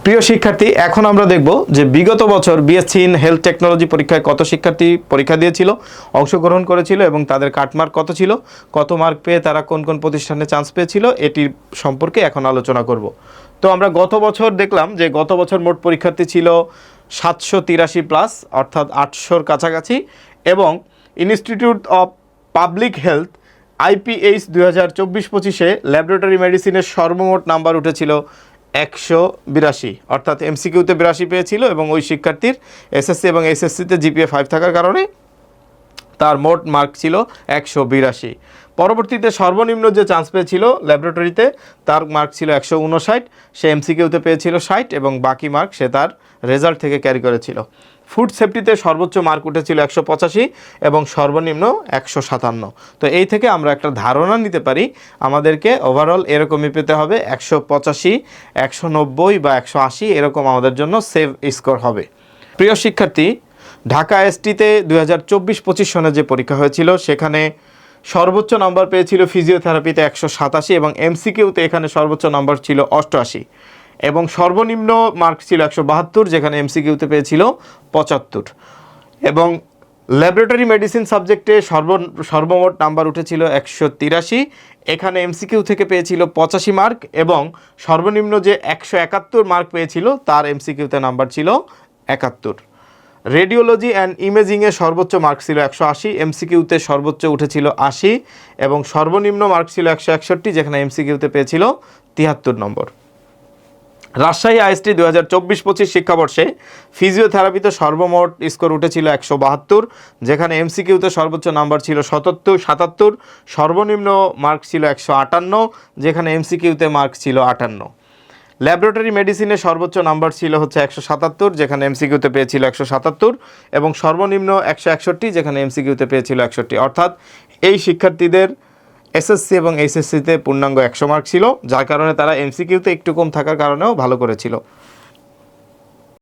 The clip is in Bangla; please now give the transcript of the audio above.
প্রিয় শিক্ষার্থী, এখন আমরা দেখব যে বিগত বছর বিএসসি ইন হেলথ টেকনোলজি পরীক্ষায় কত শিক্ষার্থী পরীক্ষা দিয়েছিল, অংশগ্রহণ করেছিল এবং তাদের কাটমার্ক কত ছিল, কত মার্ক পেয়ে তারা কোন কোন প্রতিষ্ঠানে চান্স পেয়েছিল, এটির সম্পর্কে এখন আলোচনা করব। তো আমরা গত বছর দেখলাম যে গত বছর মোট পরীক্ষার্থী ছিল 783 প্লাস, অর্থাৎ 800-র কাছাকাছি, এবং institute of public health IPH 2024-25-এ ল্যাবরেটরি মেডিসিনের সর্বমোট নাম্বার উঠেছিল 182, অর্থাৎ MCQতে 82 পেয়েছিল এবং ওই শিক্ষার্থীর SSC এবং SSCতে GPA 5 থাকার কারণে তার মোট মার্ক ছিল 182। পরবর্তীতে সর্বনিম্ন যে চান্স পেয়েছিল ল্যাবরেটরিতে তার মার্ক ছিল 159, সে MCQতে পেয়েছিল 60 এবং বাকি মার্ক সে তার রেজাল্ট থেকে ক্যারি করেছিল। ফুড সেফটিতে সর্বোচ্চ মার্ক উঠেছিল 185 এবং সর্বনিম্ন 157। তো এই থেকে আমরা একটা ধারণা নিতে পারি আমাদেরকে ওভারঅল এরকমই পেতে হবে, 185, 190 বা 180 এরকম আমাদের জন্য সেভ স্কোর হবে। প্রিয় শিক্ষার্থী, ঢাকা এসটিতে 2024-25 সনে যে পরীক্ষা হয়েছিল সেখানে সর্বোচ্চ নাম্বার পেয়েছিল ফিজিওথেরাপিতে 187 এবং MCQতে এখানে সর্বোচ্চ নাম্বার ছিল 88 এবং সর্বনিম্ন মার্ক ছিল 172, যেখানে MCQতে পেয়েছিল 75 এবং ল্যাবরেটরি মেডিসিন সাবজেক্টে সর্বমোট নাম্বার উঠেছিল 183, এখানে MCQ থেকে পেয়েছিল 85 মার্ক এবং সর্বনিম্ন যে 171 মার্ক পেয়েছিল তার MCQতে নাম্বার ছিল 71। রেডিওলজি অ্যান্ড ইমেজিংয়ে সর্বোচ্চ মার্ক ছিল 180, MCQতে সর্বোচ্চ উঠেছিল 80 এবং সর্বনিম্ন মার্ক ছিল 161, যেখানে MCQতে পেয়েছিল 73 নম্বর। রাজশাহী IST 2024-25 শিক্ষাবর্ষে ফিজিওথেরাপিতে সর্বমোট স্কোর উঠেছিল 172, যেখানে MCQতে সর্বোচ্চ নাম্বার ছিল 77, সর্বনিম্ন মার্ক ছিল 158, যেখানে MCQতে মার্ক ছিল 58। ল্যাবরেটরি মেডিসিনে সর্বোচ্চ নাম্বার ছিল হচ্ছে 177, যেখানে MCQতে পেয়েছিল 177 এবং সর্বনিম্ন 161, যেখানে MCQতে পেয়েছিল 61, অর্থাৎ এই শিক্ষার্থীদের SSC এবং SSCতে পূর্ণাঙ্গ 100 মার্ক ছিল, যার কারণে তারা MCQতে একটু কম থাকার কারণেও ভালো করেছিল।